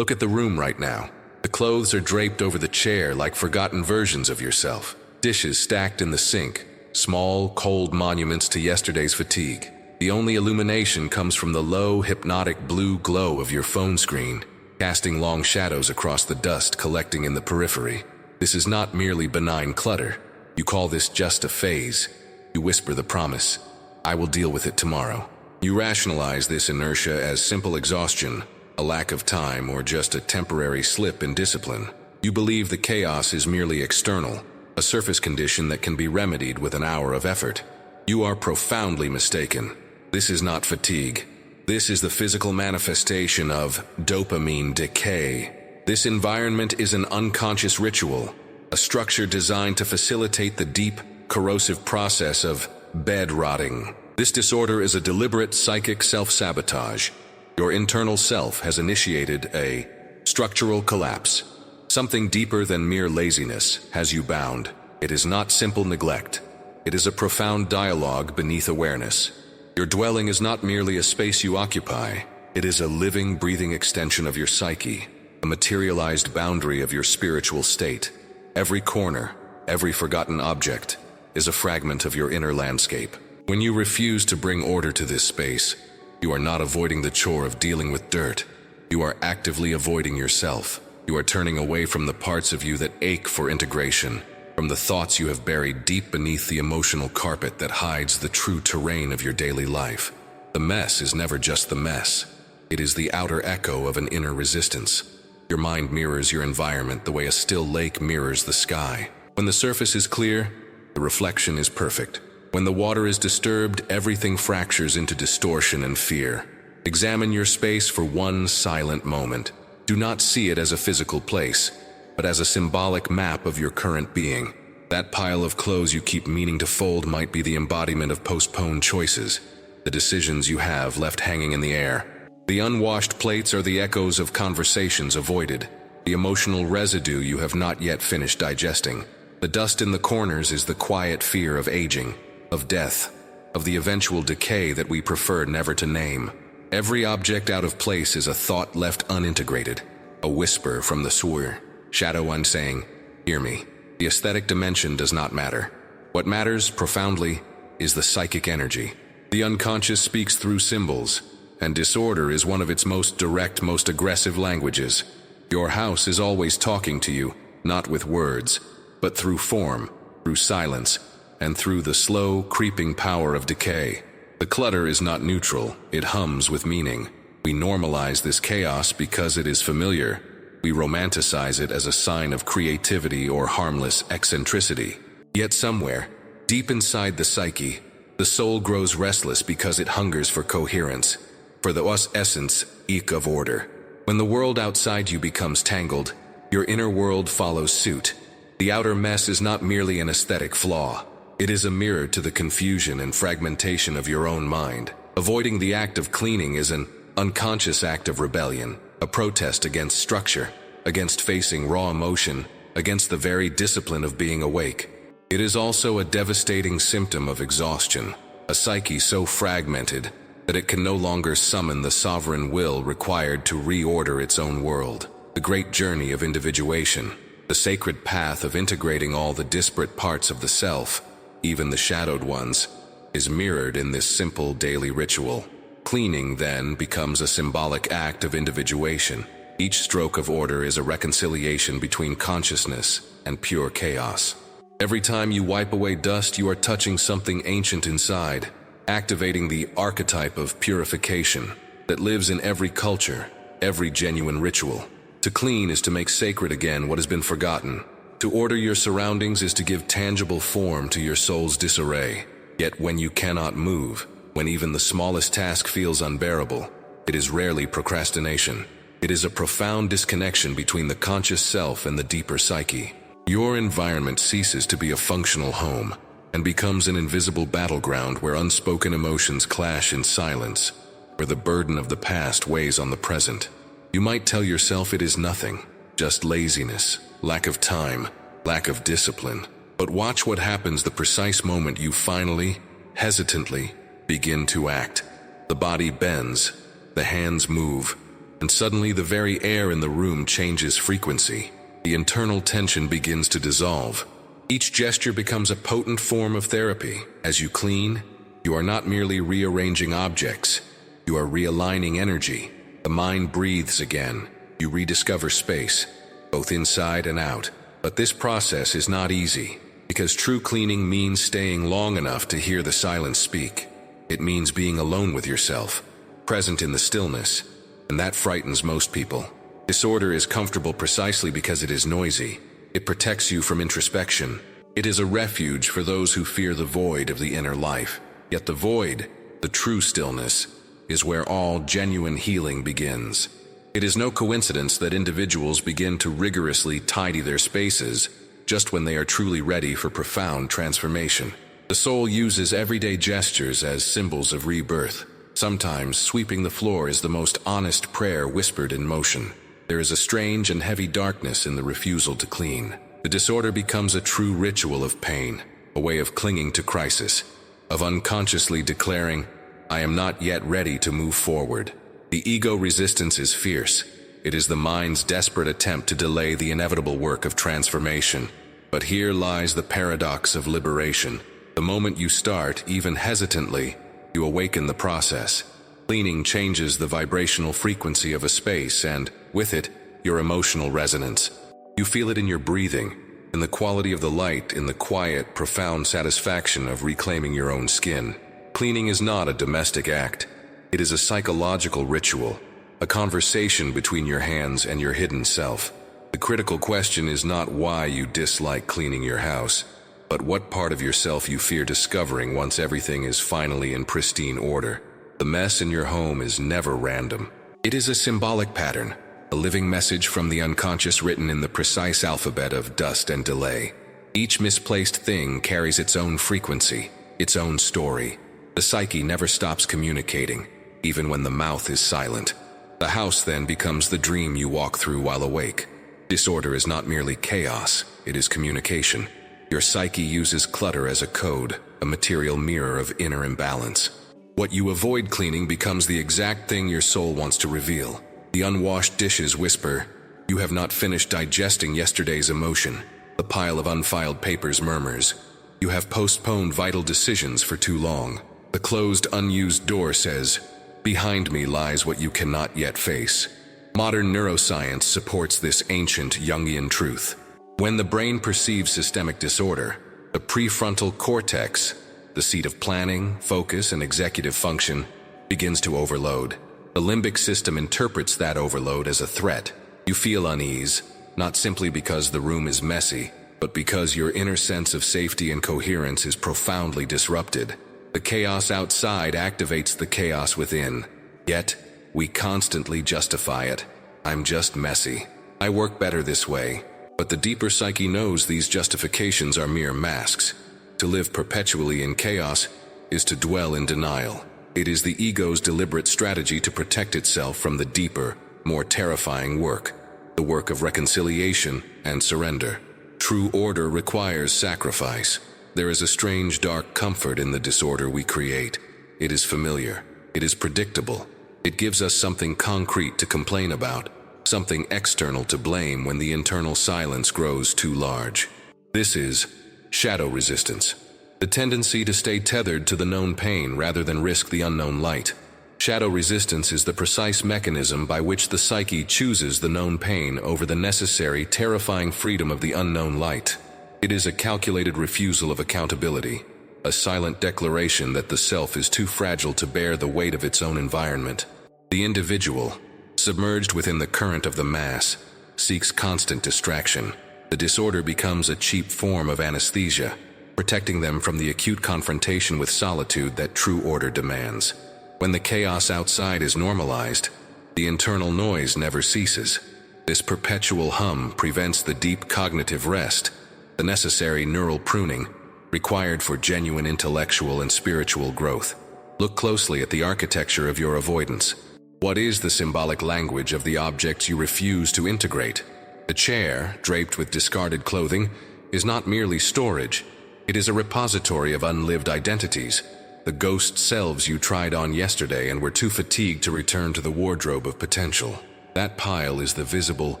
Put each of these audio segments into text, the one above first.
Look at the room right now. The clothes are draped over the chair like forgotten versions of yourself. Dishes stacked in the sink, small, cold monuments to yesterday's fatigue. The only illumination comes from the low, hypnotic blue glow of your phone screen, casting long shadows across the dust collecting in the periphery. This is not merely benign clutter. You call this just a phase. You whisper the promise, "I will deal with it tomorrow." You rationalize this inertia as simple exhaustion, a lack of time, or just a temporary slip in discipline. You believe the chaos is merely external, a surface condition that can be remedied with an hour of effort. You are profoundly mistaken. This is not fatigue. This is the physical manifestation of dopamine decay. This environment is an unconscious ritual, a structure designed to facilitate the deep, corrosive process of bed rotting. This disorder is a deliberate psychic self-sabotage. Your internal self has initiated a structural collapse. Something deeper than mere laziness has you bound. It is not simple neglect. It is a profound dialogue beneath awareness. Your dwelling is not merely a space you occupy. It is a living, breathing extension of your psyche, a materialized boundary of your spiritual state. Every corner, every forgotten object, is a fragment of your inner landscape. When you refuse to bring order to this space, you are not avoiding the chore of dealing with dirt. You are actively avoiding yourself. You are turning away from the parts of you that ache for integration, from the thoughts you have buried deep beneath the emotional carpet that hides the true terrain of your daily life. The mess is never just the mess. It is the outer echo of an inner resistance. Your mind mirrors your environment the way a still lake mirrors the sky. When the surface is clear, the reflection is perfect. When the water is disturbed, everything fractures into distortion and fear. Examine your space for one silent moment. Do not see it as a physical place, but as a symbolic map of your current being. That pile of clothes you keep meaning to fold might be the embodiment of postponed choices, the decisions you have left hanging in the air. The unwashed plates are the echoes of conversations avoided, the emotional residue you have not yet finished digesting. The dust in the corners is the quiet fear of aging, of death, of the eventual decay that we prefer never to name. Every object out of place is a thought left unintegrated, a whisper from the sewer, shadow one saying, "Hear me." The aesthetic dimension does not matter. What matters, profoundly, is the psychic energy. The unconscious speaks through symbols, and disorder is one of its most direct, most aggressive languages. Your house is always talking to you, not with words, but through form, through silence, and through the slow, creeping power of decay. The clutter is not neutral, it hums with meaning. We normalize this chaos because it is familiar. We romanticize it as a sign of creativity or harmless eccentricity. Yet somewhere, deep inside the psyche, the soul grows restless because it hungers for coherence, for the essence of order. When the world outside you becomes tangled, your inner world follows suit. The outer mess is not merely an aesthetic flaw. It is a mirror to the confusion and fragmentation of your own mind. Avoiding the act of cleaning is an unconscious act of rebellion, a protest against structure, against facing raw emotion, against the very discipline of being awake. It is also a devastating symptom of exhaustion, a psyche so fragmented that it can no longer summon the sovereign will required to reorder its own world. The great journey of individuation, the sacred path of integrating all the disparate parts of the self, even the shadowed ones, is mirrored in this simple daily ritual. Cleaning, then, becomes a symbolic act of individuation. Each stroke of order is a reconciliation between consciousness and pure chaos. Every time you wipe away dust, you are touching something ancient inside, activating the archetype of purification that lives in every culture, every genuine ritual. To clean is to make sacred again what has been forgotten. To order your surroundings is to give tangible form to your soul's disarray. Yet when you cannot move, when even the smallest task feels unbearable, it is rarely procrastination. It is a profound disconnection between the conscious self and the deeper psyche. Your environment ceases to be a functional home and becomes an invisible battleground where unspoken emotions clash in silence, where the burden of the past weighs on the present. You might tell yourself it is nothing, just laziness, lack of time, lack of discipline. But watch what happens the precise moment you finally, hesitantly, begin to act. The body bends, the hands move, and suddenly the very air in the room changes frequency. The internal tension begins to dissolve. Each gesture becomes a potent form of therapy. As you clean, you are not merely rearranging objects, you are realigning energy. The mind breathes again. You rediscover space, both inside and out. But this process is not easy, because true cleaning means staying long enough to hear the silence speak. It means being alone with yourself, present in the stillness, and that frightens most people. Disorder is comfortable precisely because it is noisy. It protects you from introspection. It is a refuge for those who fear the void of the inner life. Yet the void, the true stillness, is where all genuine healing begins. It is no coincidence that individuals begin to rigorously tidy their spaces just when they are truly ready for profound transformation. The soul uses everyday gestures as symbols of rebirth. Sometimes sweeping the floor is the most honest prayer whispered in motion. There is a strange and heavy darkness in the refusal to clean. The disorder becomes a true ritual of pain, a way of clinging to crisis, of unconsciously declaring, "I am not yet ready to move forward." The ego resistance is fierce. It is the mind's desperate attempt to delay the inevitable work of transformation. But here lies the paradox of liberation. The moment you start, even hesitantly, you awaken the process. Cleaning changes the vibrational frequency of a space and, with it, your emotional resonance. You feel it in your breathing, in the quality of the light, in the quiet, profound satisfaction of reclaiming your own skin. Cleaning is not a domestic act. It is a psychological ritual, a conversation between your hands and your hidden self. The critical question is not why you dislike cleaning your house, but what part of yourself you fear discovering once everything is finally in pristine order. The mess in your home is never random. It is a symbolic pattern, a living message from the unconscious written in the precise alphabet of dust and delay. Each misplaced thing carries its own frequency, its own story. The psyche never stops communicating, even when the mouth is silent. The house then becomes the dream you walk through while awake. Disorder is not merely chaos, it is communication. Your psyche uses clutter as a code, a material mirror of inner imbalance. What you avoid cleaning becomes the exact thing your soul wants to reveal. The unwashed dishes whisper, "You have not finished digesting yesterday's emotion." The pile of unfiled papers murmurs, "You have postponed vital decisions for too long." The closed, unused door says, "Behind me lies what you cannot yet face." Modern neuroscience supports this ancient Jungian truth. When the brain perceives systemic disorder, the prefrontal cortex, the seat of planning, focus, and executive function, begins to overload. The limbic system interprets that overload as a threat. You feel unease, not simply because the room is messy, but because your inner sense of safety and coherence is profoundly disrupted. The chaos outside activates the chaos within. Yet, we constantly justify it. "I'm just messy. I work better this way." But the deeper psyche knows these justifications are mere masks. To live perpetually in chaos is to dwell in denial. It is the ego's deliberate strategy to protect itself from the deeper, more terrifying work, the work of reconciliation and surrender. True order requires sacrifice. There is a strange dark comfort in the disorder we create. It is familiar. It is predictable. It gives us something concrete to complain about, something external to blame when the internal silence grows too large. This is shadow resistance, the tendency to stay tethered to the known pain rather than risk the unknown light. Shadow resistance is the precise mechanism by which the psyche chooses the known pain over the necessary, terrifying freedom of the unknown light. It is a calculated refusal of accountability, a silent declaration that the self is too fragile to bear the weight of its own environment. The individual, submerged within the current of the mass, seeks constant distraction. The disorder becomes a cheap form of anesthesia, protecting them from the acute confrontation with solitude that true order demands. When the chaos outside is normalized, the internal noise never ceases. This perpetual hum prevents the deep cognitive rest, the necessary neural pruning required for genuine intellectual and spiritual growth. Look closely at the architecture of your avoidance. What is the symbolic language of the objects you refuse to integrate? The chair, draped with discarded clothing, is not merely storage. It is a repository of unlived identities, the ghost selves you tried on yesterday and were too fatigued to return to the wardrobe of potential. That pile is the visible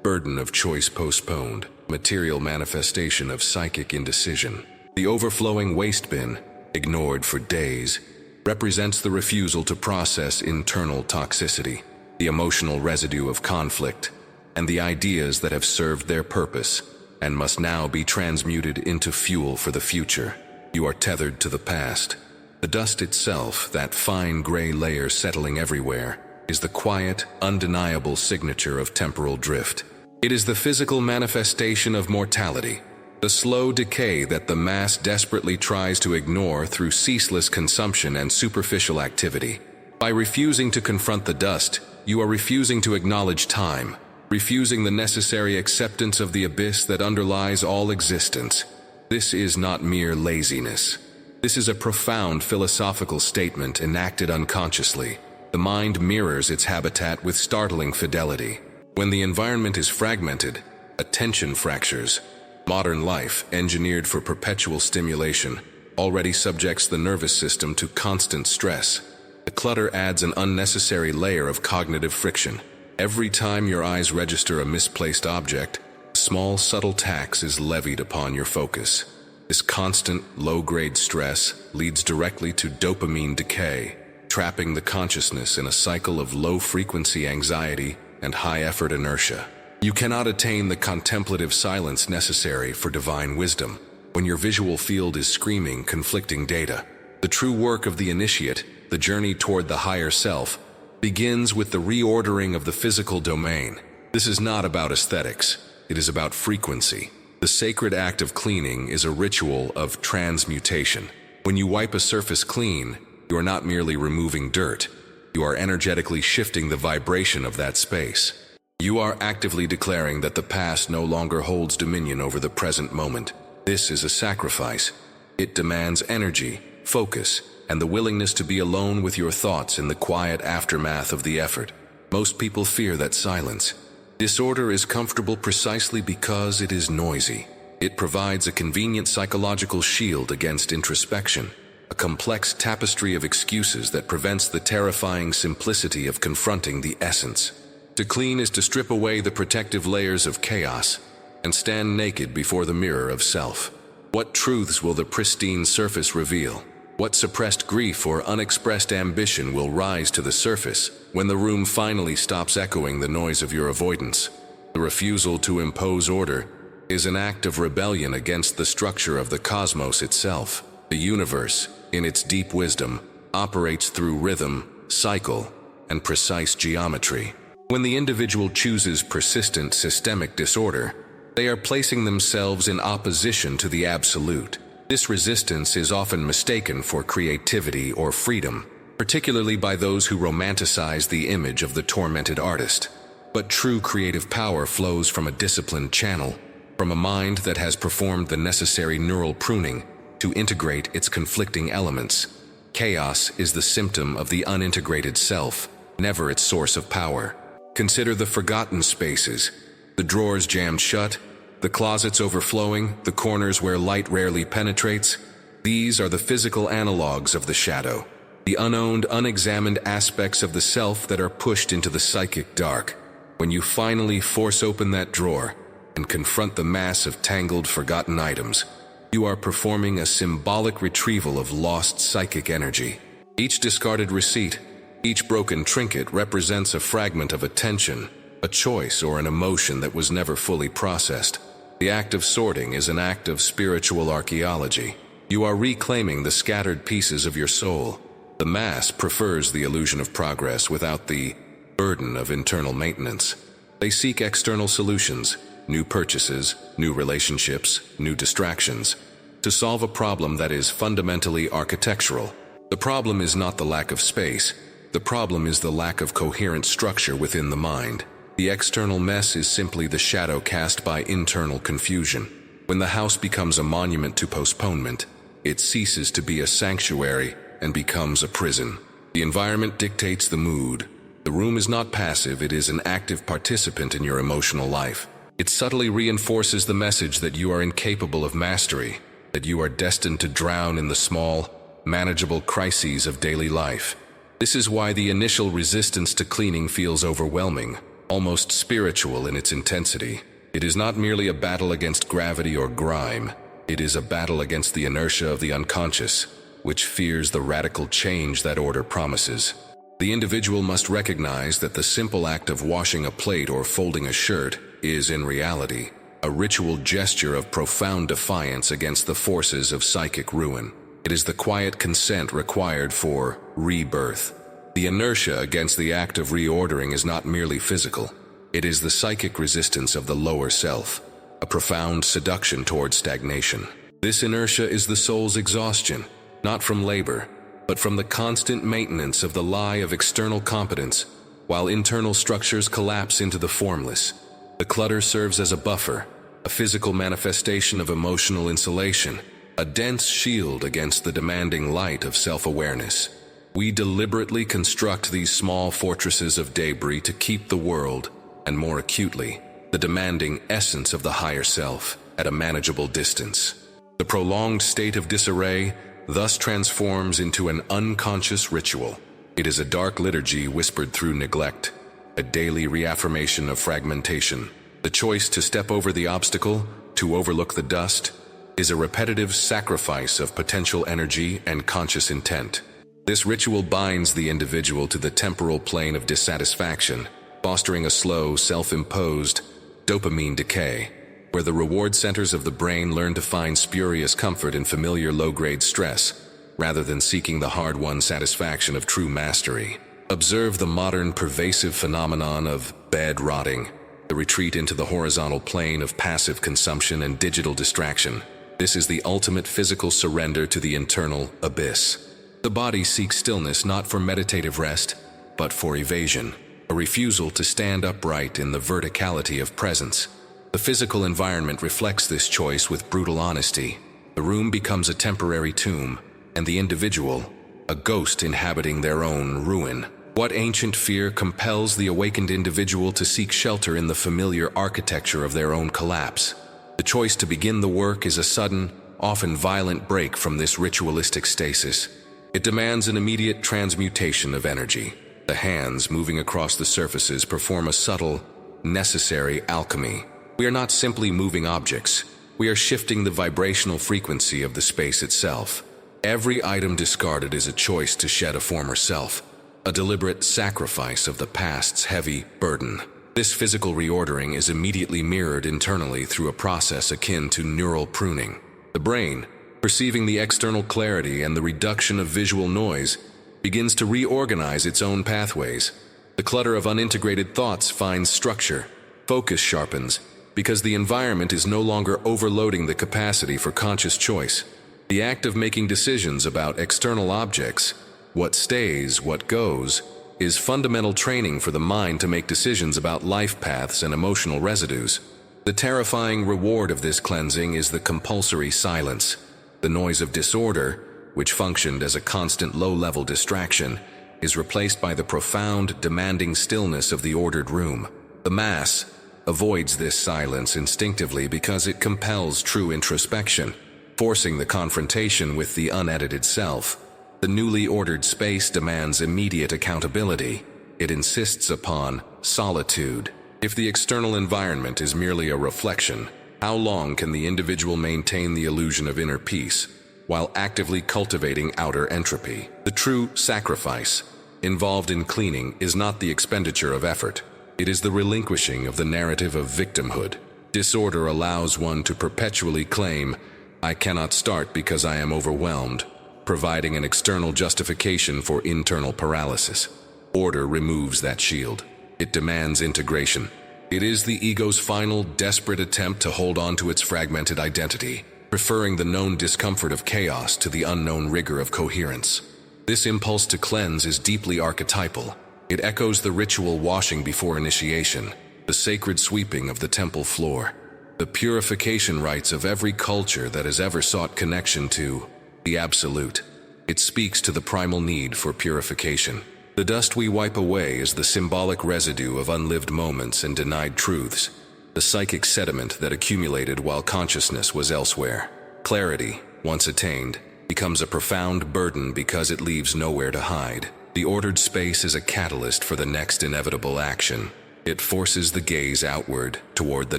burden of choice postponed, material manifestation of psychic indecision. The overflowing waste bin, ignored for days, represents the refusal to process internal toxicity, the emotional residue of conflict, and the ideas that have served their purpose and must now be transmuted into fuel for the future. You are tethered to the past. The dust itself, that fine gray layer settling everywhere, is the quiet, undeniable signature of temporal drift. It is the physical manifestation of mortality, the slow decay that the mass desperately tries to ignore through ceaseless consumption and superficial activity. By refusing to confront the dust, you are refusing to acknowledge time, refusing the necessary acceptance of the abyss that underlies all existence. This is not mere laziness. This is a profound philosophical statement enacted unconsciously. The mind mirrors its habitat with startling fidelity. When the environment is fragmented, attention fractures. Modern life, engineered for perpetual stimulation, already subjects the nervous system to constant stress. The clutter adds an unnecessary layer of cognitive friction. Every time your eyes register a misplaced object, a small subtle tax is levied upon your focus. This constant, low-grade stress leads directly to dopamine decay, trapping the consciousness in a cycle of low-frequency anxiety and high-effort inertia. You cannot attain the contemplative silence necessary for divine wisdom when your visual field is screaming conflicting data. The true work of the initiate, the journey toward the higher self, begins with the reordering of the physical domain. This is not about aesthetics. It is about frequency. The sacred act of cleaning is a ritual of transmutation. When you wipe a surface clean, you are not merely removing dirt. You are energetically shifting the vibration of that space. You are actively declaring that the past no longer holds dominion over the present moment. This is a sacrifice. It demands energy, focus, and the willingness to be alone with your thoughts in the quiet aftermath of the effort. Most people fear that silence. Disorder is comfortable precisely because it is noisy. It provides a convenient psychological shield against introspection, a complex tapestry of excuses that prevents the terrifying simplicity of confronting the essence. To clean is to strip away the protective layers of chaos and stand naked before the mirror of self. What truths will the pristine surface reveal? What suppressed grief or unexpressed ambition will rise to the surface when the room finally stops echoing the noise of your avoidance? The refusal to impose order is an act of rebellion against the structure of the cosmos itself. The universe, in its deep wisdom, operates through rhythm, cycle, and precise geometry. When the individual chooses persistent systemic disorder, they are placing themselves in opposition to the absolute. This resistance is often mistaken for creativity or freedom, particularly by those who romanticize the image of the tormented artist. But true creative power flows from a disciplined channel, from a mind that has performed the necessary neural pruning to integrate its conflicting elements. Chaos is the symptom of the unintegrated self, never its source of power. Consider the forgotten spaces, the drawers jammed shut, the closets overflowing, the corners where light rarely penetrates. These are the physical analogues of the shadow, the unowned, unexamined aspects of the self that are pushed into the psychic dark. When you finally force open that drawer and confront the mass of tangled, forgotten items, you are performing a symbolic retrieval of lost psychic energy. Each discarded receipt, each broken trinket represents a fragment of attention, a choice, or an emotion that was never fully processed. The act of sorting is an act of spiritual archaeology. You are reclaiming the scattered pieces of your soul. The mass prefers the illusion of progress without the burden of internal maintenance. They seek external solutions, new purchases, new relationships, new distractions, to solve a problem that is fundamentally architectural. The problem is not the lack of space. The problem is the lack of coherent structure within the mind. The external mess is simply the shadow cast by internal confusion. When the house becomes a monument to postponement, it ceases to be a sanctuary and becomes a prison. The environment dictates the mood. The room is not passive, it is an active participant in your emotional life. It subtly reinforces the message that you are incapable of mastery, that you are destined to drown in the small, manageable crises of daily life. This is why the initial resistance to cleaning feels overwhelming. almost spiritual in its intensity. It is not merely a battle against gravity or grime. It is a battle against the inertia of the unconscious, which fears the radical change that order promises. The individual must recognize that the simple act of washing a plate or folding a shirt is, in reality, a ritual gesture of profound defiance against the forces of psychic ruin. It is the quiet consent required for rebirth. The inertia against the act of reordering is not merely physical. It is the psychic resistance of the lower self, a profound seduction toward stagnation. This inertia is the soul's exhaustion, not from labor, but from the constant maintenance of the lie of external competence, while internal structures collapse into the formless. The clutter serves as a buffer, a physical manifestation of emotional insulation, a dense shield against the demanding light of self-awareness. We deliberately construct these small fortresses of debris to keep the world, and more acutely, the demanding essence of the higher self, at a manageable distance. The prolonged state of disarray thus transforms into an unconscious ritual. It is a dark liturgy whispered through neglect, a daily reaffirmation of fragmentation. The choice to step over the obstacle, to overlook the dust, is a repetitive sacrifice of potential energy and conscious intent. This ritual binds the individual to the temporal plane of dissatisfaction, fostering a slow, self-imposed dopamine decay, where the reward centers of the brain learn to find spurious comfort in familiar low-grade stress, rather than seeking the hard-won satisfaction of true mastery. Observe the modern pervasive phenomenon of bed rotting, the retreat into the horizontal plane of passive consumption and digital distraction. This is the ultimate physical surrender to the internal abyss. The body seeks stillness not for meditative rest, but for evasion, a refusal to stand upright in the verticality of presence. The physical environment reflects this choice with brutal honesty. The room becomes a temporary tomb, and the individual, a ghost inhabiting their own ruin. What ancient fear compels the awakened individual to seek shelter in the familiar architecture of their own collapse? The choice to begin the work is a sudden, often violent break from this ritualistic stasis. It demands an immediate transmutation of energy. The hands moving across the surfaces perform a subtle, necessary alchemy. We are not simply moving objects. We are shifting the vibrational frequency of the space itself. Every item discarded is a choice to shed a former self, a deliberate sacrifice of the past's heavy burden. This physical reordering is immediately mirrored internally through a process akin to neural pruning. The brain, perceiving the external clarity and the reduction of visual noise, begins to reorganize its own pathways. The clutter of unintegrated thoughts finds structure, focus sharpens, because the environment is no longer overloading the capacity for conscious choice. The act of making decisions about external objects, what stays, what goes, is fundamental training for the mind to make decisions about life paths and emotional residues. The terrifying reward of this cleansing is the compulsory silence. The noise of disorder, which functioned as a constant low-level distraction, is replaced by the profound, demanding stillness of the ordered room. The mass avoids this silence instinctively because it compels true introspection, forcing the confrontation with the unedited self. The newly ordered space demands immediate accountability. It insists upon solitude. If the external environment is merely a reflection, how long can the individual maintain the illusion of inner peace while actively cultivating outer entropy? The true sacrifice involved in cleaning is not the expenditure of effort. It is the relinquishing of the narrative of victimhood. Disorder allows one to perpetually claim, "I cannot start because I am overwhelmed," providing an external justification for internal paralysis. Order removes that shield. It demands integration. It is the ego's final, desperate attempt to hold on to its fragmented identity, preferring the known discomfort of chaos to the unknown rigor of coherence. This impulse to cleanse is deeply archetypal. It echoes the ritual washing before initiation, the sacred sweeping of the temple floor, the purification rites of every culture that has ever sought connection to the absolute. It speaks to the primal need for purification. The dust we wipe away is the symbolic residue of unlived moments and denied truths, the psychic sediment that accumulated while consciousness was elsewhere. Clarity, once attained, becomes a profound burden because it leaves nowhere to hide. The ordered space is a catalyst for the next inevitable action. It forces the gaze outward toward the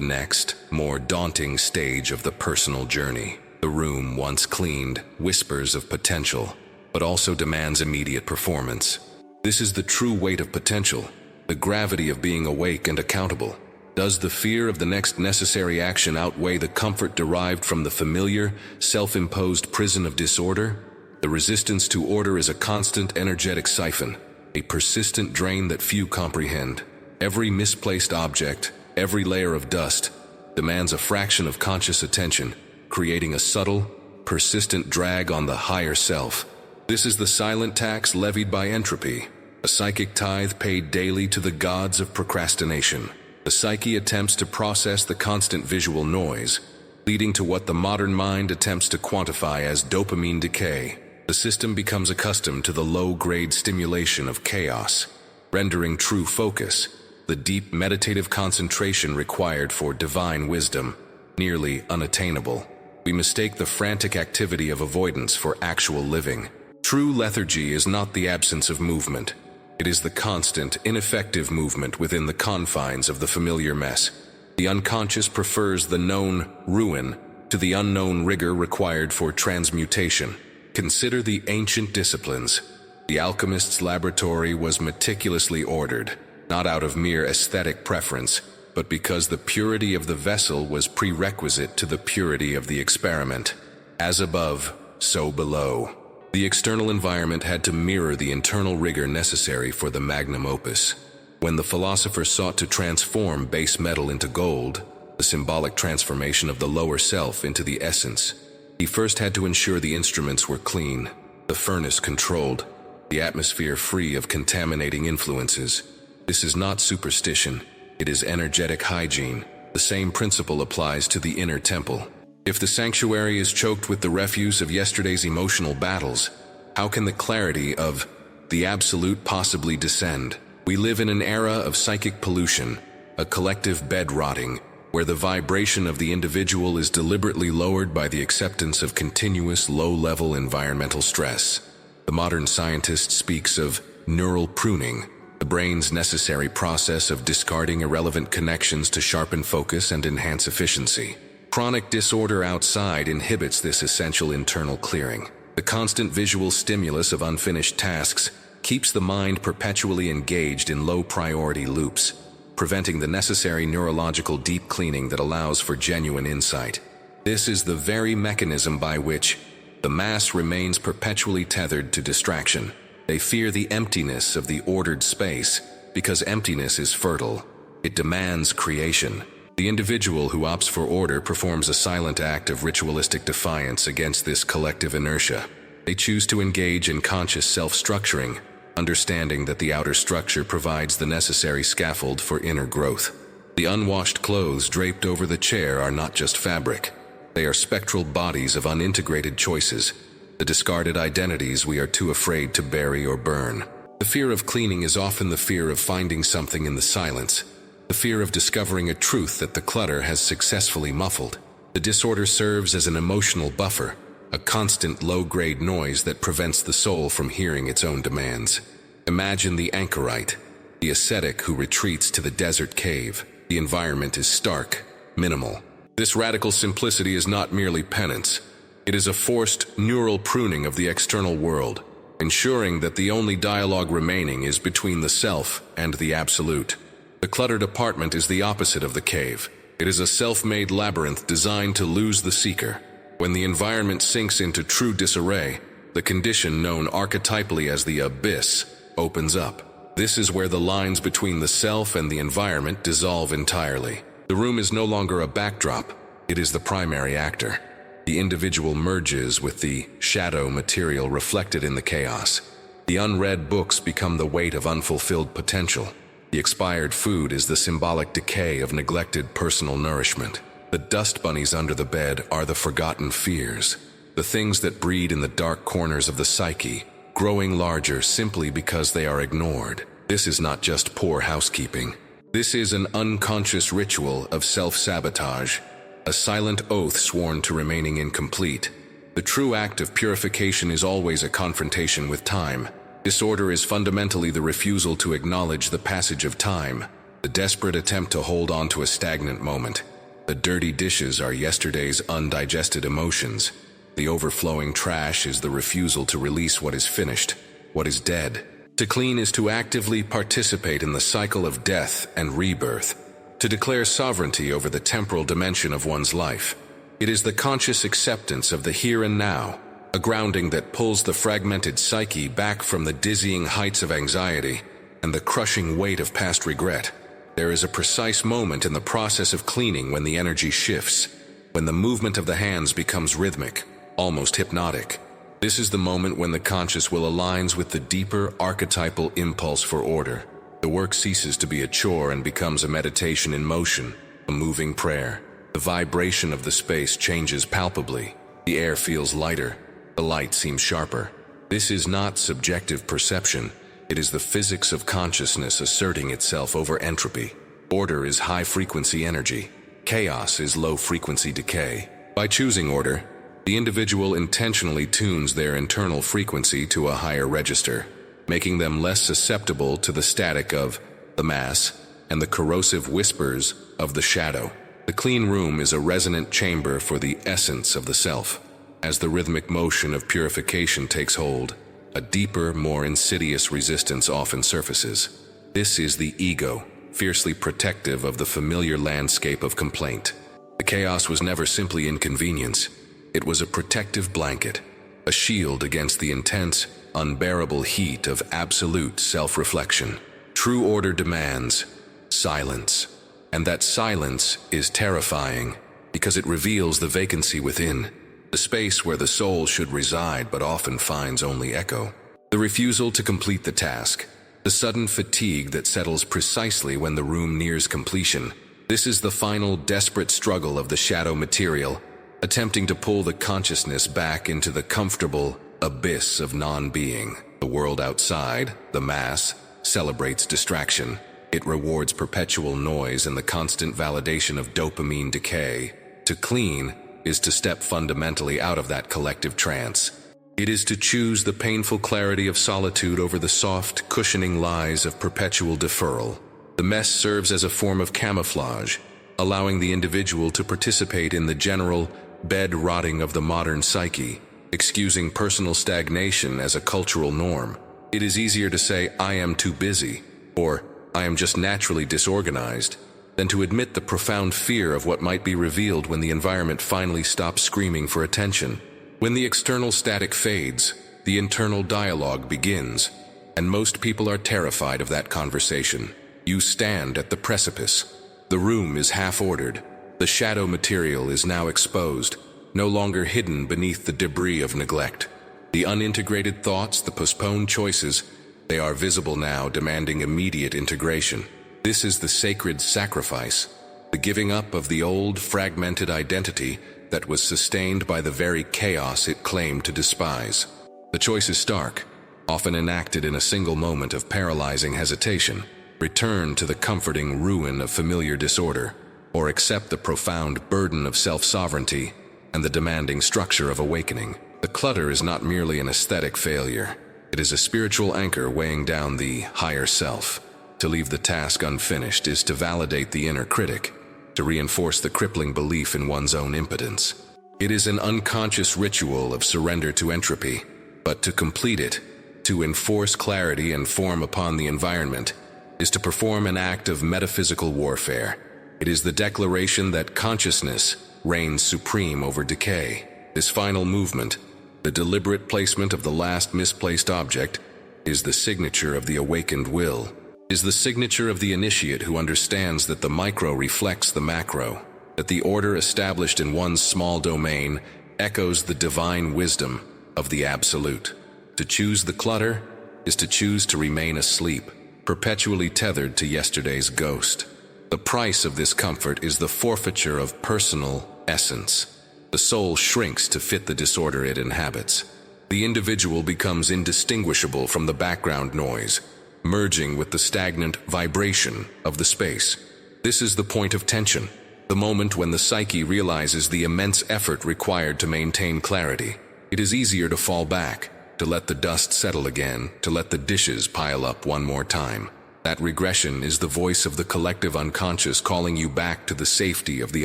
next, more daunting stage of the personal journey. The room, once cleaned, whispers of potential, but also demands immediate performance. This is the true weight of potential, the gravity of being awake and accountable. Does the fear of the next necessary action outweigh the comfort derived from the familiar, self-imposed prison of disorder? The resistance to order is a constant energetic siphon, a persistent drain that few comprehend. Every misplaced object, every layer of dust, demands a fraction of conscious attention, creating a subtle, persistent drag on the higher self. This is the silent tax levied by entropy, a psychic tithe paid daily to the gods of procrastination. The psyche attempts to process the constant visual noise, leading to what the modern mind attempts to quantify as dopamine decay. The system becomes accustomed to the low-grade stimulation of chaos, rendering true focus, the deep meditative concentration required for divine wisdom, nearly unattainable. We mistake the frantic activity of avoidance for actual living. True lethargy is not the absence of movement. It is the constant, ineffective movement within the confines of the familiar mess. The unconscious prefers the known ruin to the unknown rigor required for transmutation. Consider the ancient disciplines. The alchemist's laboratory was meticulously ordered, not out of mere aesthetic preference, but because the purity of the vessel was prerequisite to the purity of the experiment. As above, so below. The external environment had to mirror the internal rigor necessary for the magnum opus. When the philosopher sought to transform base metal into gold, the symbolic transformation of the lower self into the essence, he first had to ensure the instruments were clean, the furnace controlled, the atmosphere free of contaminating influences. This is not superstition, it is energetic hygiene. The same principle applies to the inner temple. If the sanctuary is choked with the refuse of yesterday's emotional battles, how can the clarity of the absolute possibly descend? We live in an era of psychic pollution, a collective bed rotting, where the vibration of the individual is deliberately lowered by the acceptance of continuous low-level environmental stress. The modern scientist speaks of neural pruning, the brain's necessary process of discarding irrelevant connections to sharpen focus and enhance efficiency. Chronic disorder outside inhibits this essential internal clearing. The constant visual stimulus of unfinished tasks keeps the mind perpetually engaged in low-priority loops, preventing the necessary neurological deep cleaning that allows for genuine insight. This is the very mechanism by which the mass remains perpetually tethered to distraction. They fear the emptiness of the ordered space because emptiness is fertile. It demands creation. The individual who opts for order performs a silent act of ritualistic defiance against this collective inertia. They choose to engage in conscious self-structuring, understanding that the outer structure provides the necessary scaffold for inner growth. The unwashed clothes draped over the chair are not just fabric. They are spectral bodies of unintegrated choices, the discarded identities we are too afraid to bury or burn. The fear of cleaning is often the fear of finding something in the silence, the fear of discovering a truth that the clutter has successfully muffled. The disorder serves as an emotional buffer, a constant low-grade noise that prevents the soul from hearing its own demands. Imagine the anchorite, the ascetic who retreats to the desert cave. The environment is stark, minimal. This radical simplicity is not merely penance. It is a forced neural pruning of the external world, ensuring that the only dialogue remaining is between the self and the absolute. The cluttered apartment is the opposite of the cave. It is a self-made labyrinth designed to lose the seeker. When the environment sinks into true disarray, the condition known archetypally as the abyss opens up. This is where the lines between the self and the environment dissolve entirely. The room is no longer a backdrop, it is the primary actor. The individual merges with the shadow material reflected in the chaos. The unread books become the weight of unfulfilled potential. The expired food is the symbolic decay of neglected personal nourishment. The dust bunnies under the bed are the forgotten fears, the things that breed in the dark corners of the psyche, growing larger simply because they are ignored. This is not just poor housekeeping. This is an unconscious ritual of self-sabotage, a silent oath sworn to remaining incomplete. The true act of purification is always a confrontation with time. Disorder is fundamentally the refusal to acknowledge the passage of time, the desperate attempt to hold on to a stagnant moment. The dirty dishes are yesterday's undigested emotions. The overflowing trash is the refusal to release what is finished, what is dead. To clean is to actively participate in the cycle of death and rebirth, to declare sovereignty over the temporal dimension of one's life. It is the conscious acceptance of the here and now, a grounding that pulls the fragmented psyche back from the dizzying heights of anxiety and the crushing weight of past regret. There is a precise moment in the process of cleaning when the energy shifts, when the movement of the hands becomes rhythmic, almost hypnotic. This is the moment when the conscious will aligns with the deeper archetypal impulse for order. The work ceases to be a chore and becomes a meditation in motion, a moving prayer. The vibration of the space changes palpably. The air feels lighter. The light seems sharper. This is not subjective perception. It is the physics of consciousness asserting itself over entropy. Order is high-frequency energy. Chaos is low-frequency decay. By choosing order, the individual intentionally tunes their internal frequency to a higher register, making them less susceptible to the static of the mass and the corrosive whispers of the shadow. The clean room is a resonant chamber for the essence of the self. As the rhythmic motion of purification takes hold, a deeper, more insidious resistance often surfaces. This is the ego, fiercely protective of the familiar landscape of complaint. The chaos was never simply inconvenience. It was a protective blanket, a shield against the intense, unbearable heat of absolute self-reflection. True order demands silence, and that silence is terrifying because it reveals the vacancy within, the space where the soul should reside but often finds only echo. The refusal to complete the task, the sudden fatigue that settles precisely when the room nears completion. This is the final desperate struggle of the shadow material, attempting to pull the consciousness back into the comfortable abyss of non-being. The world outside, the mass, celebrates distraction. It rewards perpetual noise and the constant validation of dopamine decay. To clean is to step fundamentally out of that collective trance. It is to choose the painful clarity of solitude over the soft, cushioning lies of perpetual deferral. The mess serves as a form of camouflage, allowing the individual to participate in the general bed-rotting of the modern psyche, excusing personal stagnation as a cultural norm. It is easier to say, "I am too busy," or "I am just naturally disorganized," than to admit the profound fear of what might be revealed when the environment finally stops screaming for attention. When the external static fades, the internal dialogue begins, and most people are terrified of that conversation. You stand at the precipice. The room is half-ordered. The shadow material is now exposed, no longer hidden beneath the debris of neglect. The unintegrated thoughts, the postponed choices, they are visible now, demanding immediate integration. This is the sacred sacrifice, the giving up of the old, fragmented identity that was sustained by the very chaos it claimed to despise. The choice is stark, often enacted in a single moment of paralyzing hesitation. Return to the comforting ruin of familiar disorder, or accept the profound burden of self-sovereignty and the demanding structure of awakening. The clutter is not merely an aesthetic failure. It is a spiritual anchor weighing down the higher self. To leave the task unfinished is to validate the inner critic, to reinforce the crippling belief in one's own impotence. It is an unconscious ritual of surrender to entropy, but to complete it, to enforce clarity and form upon the environment, is to perform an act of metaphysical warfare. It is the declaration that consciousness reigns supreme over decay. This final movement, the deliberate placement of the last misplaced object, is the signature of the awakened will, is the signature of the initiate who understands that the micro reflects the macro, that the order established in one's small domain echoes the divine wisdom of the absolute. To choose the clutter is to choose to remain asleep, perpetually tethered to yesterday's ghost. The price of this comfort is the forfeiture of personal essence. The soul shrinks to fit the disorder it inhabits. The individual becomes indistinguishable from the background noise, merging with the stagnant vibration of the space. This is the point of tension, the moment when the psyche realizes the immense effort required to maintain clarity. It is easier to fall back, to let the dust settle again, to let the dishes pile up one more time. That regression is the voice of the collective unconscious calling you back to the safety of the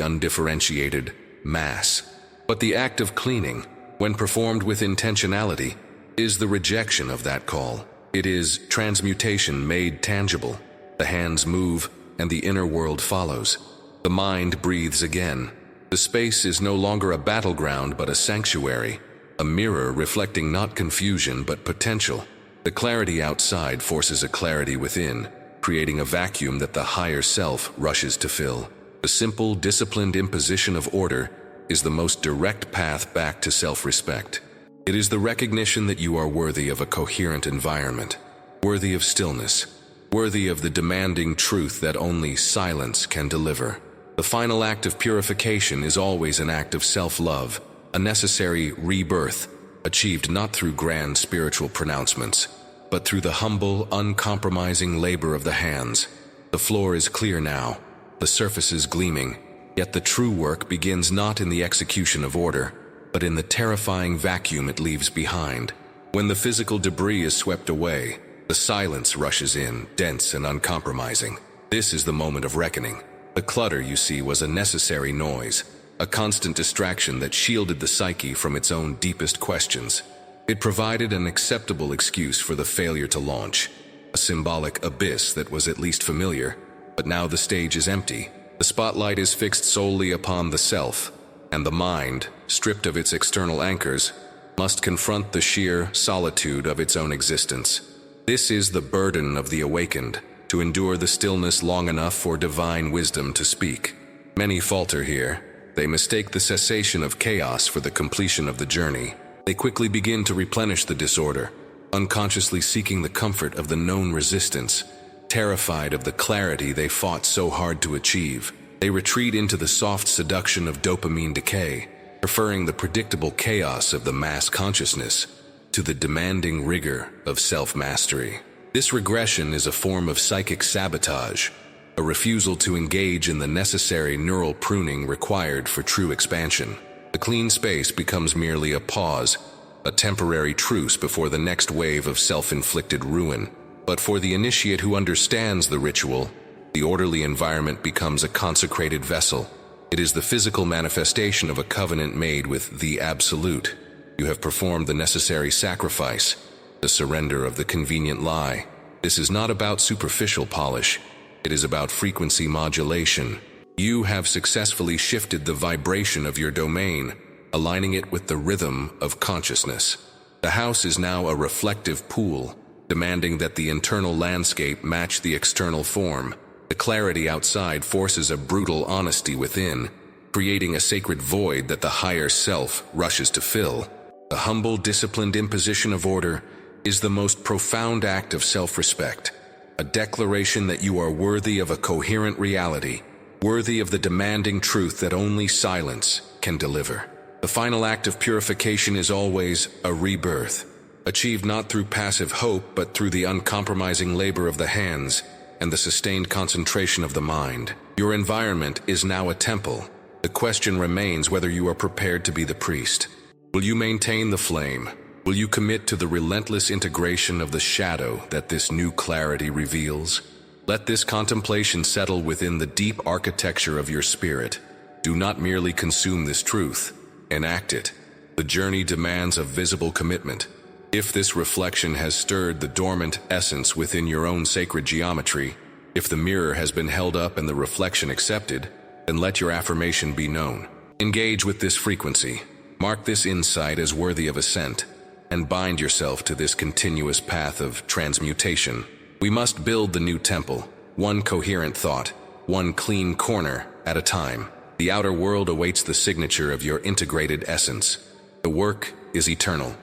undifferentiated mass. But the act of cleaning, when performed with intentionality, is the rejection of that call. It is transmutation made tangible. The hands move, and the inner world follows. The mind breathes again. The space is no longer a battleground but a sanctuary, a mirror reflecting not confusion but potential. The clarity outside forces a clarity within, creating a vacuum that the higher self rushes to fill. The simple, disciplined imposition of order is the most direct path back to self-respect. It is the recognition that you are worthy of a coherent environment, worthy of stillness, worthy of the demanding truth that only silence can deliver. The final act of purification is always an act of self-love, a necessary rebirth, achieved not through grand spiritual pronouncements, but through the humble, uncompromising labor of the hands. The floor is clear now, the surface is gleaming, yet the true work begins not in the execution of order, but in the terrifying vacuum it leaves behind. When the physical debris is swept away, the silence rushes in, dense and uncompromising. This is the moment of reckoning. The clutter, you see, was a necessary noise, a constant distraction that shielded the psyche from its own deepest questions. It provided an acceptable excuse for the failure to launch, a symbolic abyss that was at least familiar, but now the stage is empty. The spotlight is fixed solely upon the self, and the mind, stripped of its external anchors, must confront the sheer solitude of its own existence. This is the burden of the awakened, to endure the stillness long enough for divine wisdom to speak. Many falter here. They mistake the cessation of chaos for the completion of the journey. They quickly begin to replenish the disorder, unconsciously seeking the comfort of the known resistance, terrified of the clarity they fought so hard to achieve. They retreat into the soft seduction of dopamine decay, preferring the predictable chaos of the mass consciousness to the demanding rigor of self-mastery. This regression is a form of psychic sabotage, a refusal to engage in the necessary neural pruning required for true expansion. The clean space becomes merely a pause, a temporary truce before the next wave of self-inflicted ruin. But for the initiate who understands the ritual, the orderly environment becomes a consecrated vessel. It is the physical manifestation of a covenant made with the Absolute. You have performed the necessary sacrifice, the surrender of the convenient lie. This is not about superficial polish. It is about frequency modulation. You have successfully shifted the vibration of your domain, aligning it with the rhythm of consciousness. The house is now a reflective pool, demanding that the internal landscape match the external form. The clarity outside forces a brutal honesty within, creating a sacred void that the higher self rushes to fill. The humble, disciplined imposition of order is the most profound act of self-respect, a declaration that you are worthy of a coherent reality, worthy of the demanding truth that only silence can deliver. The final act of purification is always a rebirth, achieved not through passive hope but through the uncompromising labor of the hands and the sustained concentration of the mind. Your environment is now a temple. The question remains whether you are prepared to be the priest. Will you maintain the flame? Will you commit to the relentless integration of the shadow that this new clarity reveals? Let this contemplation settle within the deep architecture of your spirit. Do not merely consume this truth, enact it. The journey demands a visible commitment. If this reflection has stirred the dormant essence within your own sacred geometry, if the mirror has been held up and the reflection accepted, then let your affirmation be known. Engage with this frequency. Mark this insight as worthy of assent, and bind yourself to this continuous path of transmutation. We must build the new temple, one coherent thought, one clean corner at a time. The outer world awaits the signature of your integrated essence. The work is eternal.